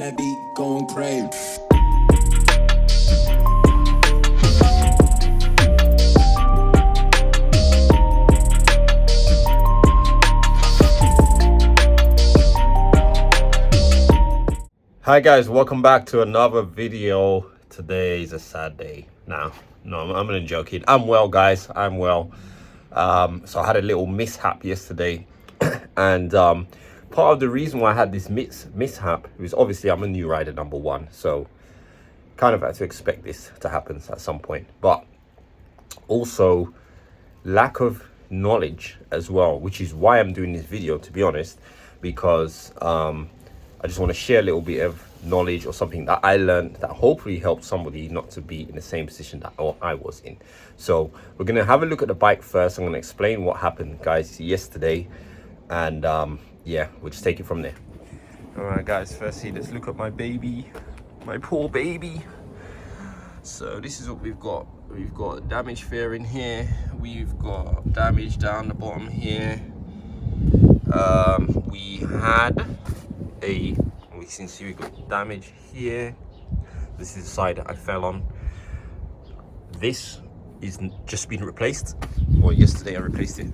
That beat going crazy. Hi guys, welcome back to another video. Today is a sad day. No, I'm only joking. I'm well, guys. I'm well. So I had a little mishap yesterday, and part of the reason why I had this mishap was obviously I'm a new rider, number one, so kind of had to expect this to happen at some point, but also lack of knowledge as well, which is why I'm doing this video, to be honest, because I just want to share a little bit of knowledge or something that I learned that hopefully helps somebody not to be in the same position that I was in. So we're going to have a look at the bike first. I'm going to explain what happened, guys, yesterday, and yeah, we'll just take it from there. All right, guys, firstly, let's look at my baby, my poor baby. So this is what we've got. We've got damage fairing here. We've got damage down the bottom here. We had we can see we got damage here. This is the side that I fell on. This is just been replaced, or yesterday I replaced it.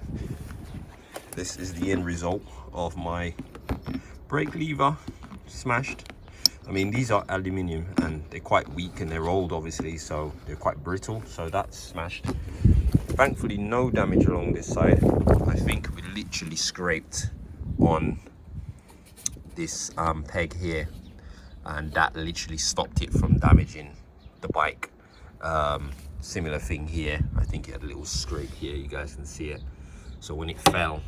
This is the end result of my brake lever smashed. I mean, these are aluminium and they're quite weak and they're old, obviously, so they're quite brittle. So that's smashed. Thankfully, no damage along this side. I think we literally scraped on this peg here, and that literally stopped it from damaging the bike. Similar thing here. I think it had a little scrape here. You guys can see it. So when it fell,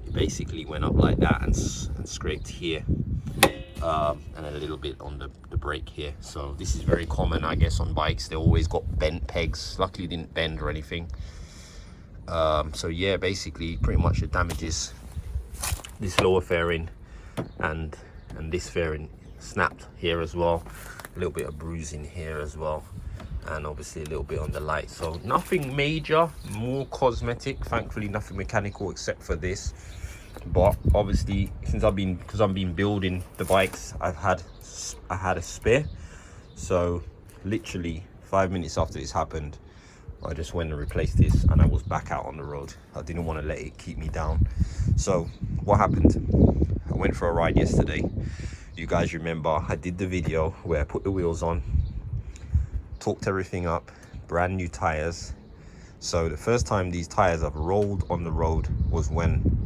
it basically went up like that and scraped here. And a little bit on the brake here. So this is very common, I guess, on bikes. They always got bent pegs. Luckily it didn't bend or anything. So yeah, basically pretty much it damages this lower fairing, and this fairing snapped here as well. A little bit of bruising here as well, and obviously a little bit on the light. So nothing major, more cosmetic. Thankfully nothing mechanical except for this. But obviously, since I've been building the bikes, I had a spare. So literally 5 minutes after this happened, I just went and replaced this, and I was back out on the road. I didn't want to let it keep me down. So what happened? I went for a ride yesterday. You guys remember I did the video where I put the wheels on, torqued everything up, brand new tires. So the first time these tires have rolled on the road was when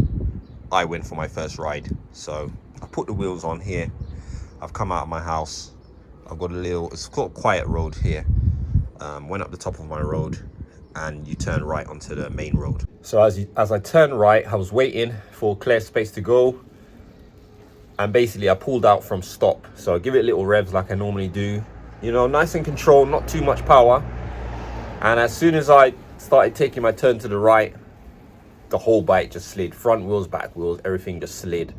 I went for my first ride. So I put the wheels on here. I've come out of my house. I've got it's got a quiet road here. Went up the top of my road, and you turn right onto the main road. So as I turned right, I was waiting for clear space to go, and basically I pulled out from stop. So I give it little revs like I normally do, you know, nice and controlled, not too much power. And as soon as I started taking my turn to the right, the whole bike just slid. Front wheels, back wheels, everything just slid.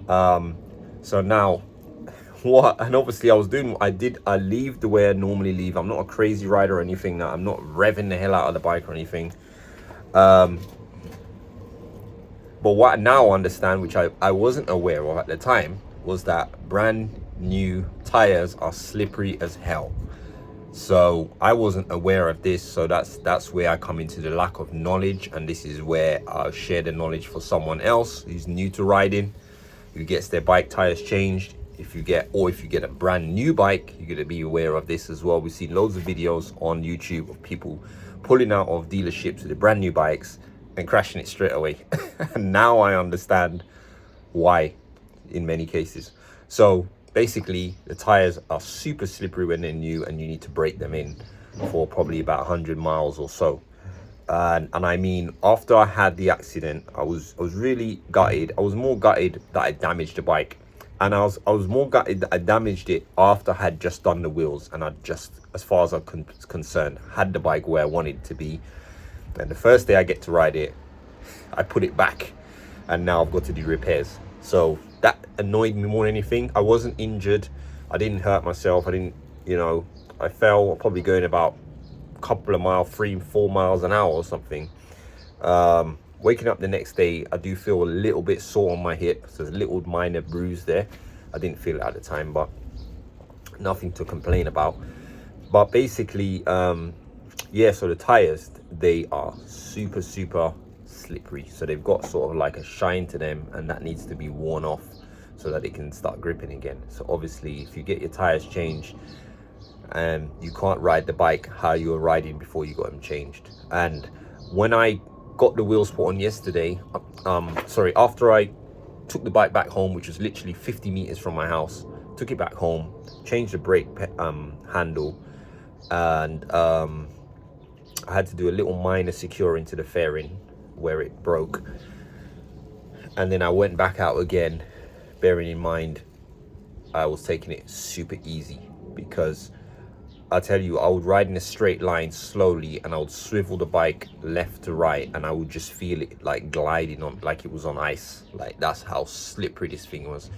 So now what, and obviously I leave the way I normally leave. I'm not a crazy rider or anything. Now I'm not revving the hell out of the bike or anything. But what I now understand, which I wasn't aware of at the time, was that brand new tires are slippery as hell. So I wasn't aware of this. So that's where I come into the lack of knowledge, and this is where I'll share the knowledge for someone else who's new to riding, who gets their bike tires changed. If you get a brand new bike, you're gonna be aware of this as well. We've seen loads of videos on YouTube of people pulling out of dealerships with the brand new bikes and crashing it straight away. And now I understand why in many cases. So basically the tires are super slippery when they're new, and you need to break them in for probably about 100 miles or so. And I mean, after I had the accident, I was really gutted. I was more gutted that I damaged the bike, and I was more gutted that I damaged it after I had just done the wheels, and I just, as far as I'm concerned, had the bike where I wanted it to be. And the first day I get to ride it, I put it back, and now I've got to do repairs. So that annoyed me more than anything. I wasn't injured. I didn't hurt myself. I didn't, you know, I fell probably going about a couple of miles, 3-4 miles an hour or something. Waking up the next day, I do feel a little bit sore on my hip. So there's a little minor bruise there. I didn't feel it at the time, but nothing to complain about. But basically, yeah, so the tires, they are super slippery, so they've got sort of like a shine to them, and that needs to be worn off so that they can start gripping again. So obviously, if you get your tires changed, you can't ride the bike how you were riding before you got them changed. And when I got the wheels put on yesterday, after I took the bike back home, which was literally 50 meters from my house, took it back home, changed the brake handle, and I had to do a little minor securing to the fairing where it broke, and then I went back out again, bearing in mind I was taking it super easy, because I tell you, I would ride in a straight line slowly, and I would swivel the bike left to right, and I would just feel it like gliding on, like it was on ice. Like, that's how slippery this thing was.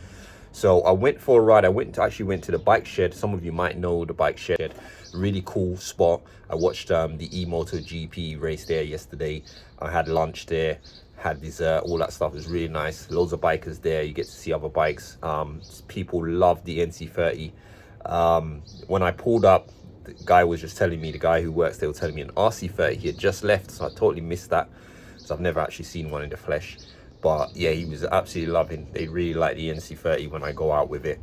So I went for a ride. I actually went to the bike shed. Some of you might know the bike shed. Really cool spot. I watched the eMotoGP race there yesterday. I had lunch there, had dessert, all that stuff. It was really nice. Loads of bikers there. You get to see other bikes. People love the NC30. When I pulled up, the guy was just telling me, the guy who works there was telling me an RC30 he had just left, so I totally missed that, so I've never actually seen one in the flesh. But yeah, he was absolutely loving. They really like the NC30 when I go out with it,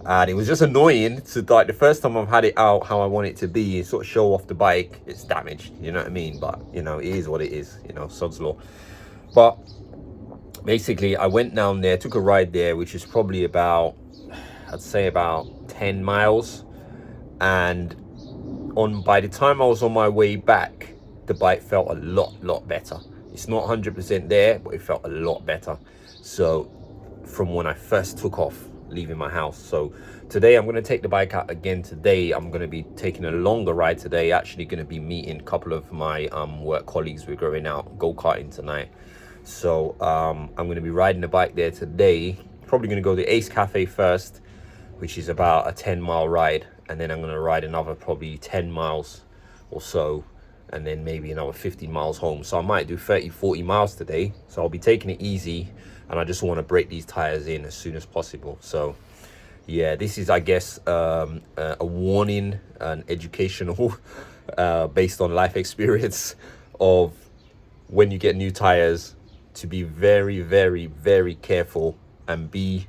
and it was just annoying to, like, the first time I've had it out how I want it to be and sort of show off the bike, it's damaged, you know what I mean? But you know, it is what it is, you know, sod's law. But basically, I went down there, took a ride there, which is probably about, I'd say about 10 miles, and by the time I was on my way back, the bike felt a lot better. It's not 100% there, but it felt a lot better. So from when I first took off leaving my house. So today I'm going to take the bike out again. Today I'm going to be taking a longer ride today. Actually going to be meeting a couple of my work colleagues. We're going out go-karting tonight. So I'm going to be riding the bike there today. Probably going to go to Ace Cafe first, which is about a 10-mile ride, and then I'm going to ride another probably 10 miles or so, and then maybe another 15 miles home. So I might do 30-40 miles today. So I'll be taking it easy, and I just want to break these tires in as soon as possible. So yeah, this is, I guess, a warning, an educational based on life experience of when you get new tires, to be very careful, and be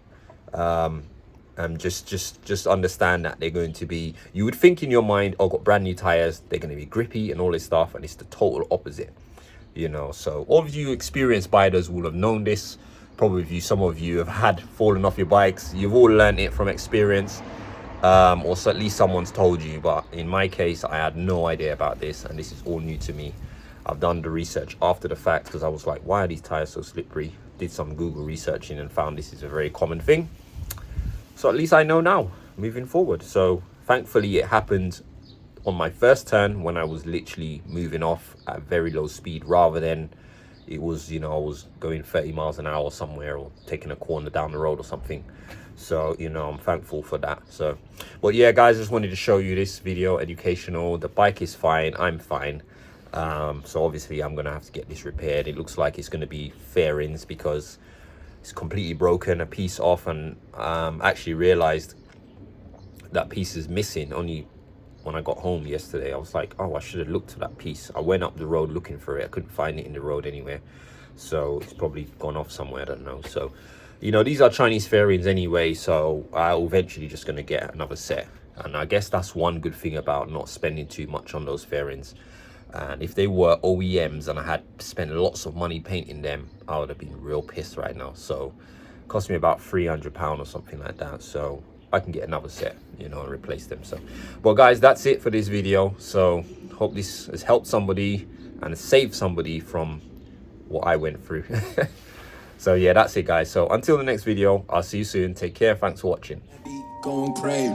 just understand that they're going to be, you would think in your mind, oh, got brand new tires, they're going to be grippy and all this stuff, and it's the total opposite, you know. So all of you experienced bikers will have known this. Probably some of you have had fallen off your bikes. You've all learned it from experience, or so at least someone's told you. But in my case, I had no idea about this, and this is all new to me. I've done the research after the fact, because I was like, why are these tires so slippery? Did some Google researching and found this is a very common thing. So at least I know now, moving forward. So thankfully it happened on my first turn, when I was literally moving off at very low speed, rather than it was, you know, I was going 30 miles an hour somewhere, or taking a corner down the road or something. So, you know, I'm thankful for that. So, but yeah, guys, just wanted to show you this video, educational. The bike is fine, I'm fine. So obviously I'm gonna have to get this repaired. It looks like it's gonna be fairings, because it's completely broken, a piece off, and actually realized that piece is missing only when I got home yesterday. I was like, oh, I should have looked for that piece. I went up the road looking for it. I couldn't find it in the road anywhere, so it's probably gone off somewhere, I don't know. So, you know, these are Chinese fairings anyway, so I'll eventually just gonna get another set. And I guess that's one good thing about not spending too much on those fairings. And if they were OEMs and I had spent lots of money painting them, I would have been real pissed right now. So it cost me about £300 or something like that. So I can get another set, you know, and replace them. So, well, guys, that's it for this video. So hope this has helped somebody and saved somebody from what I went through. So yeah, that's it, guys. So until the next video, I'll see you soon. Take care. Thanks for watching. Going crazy.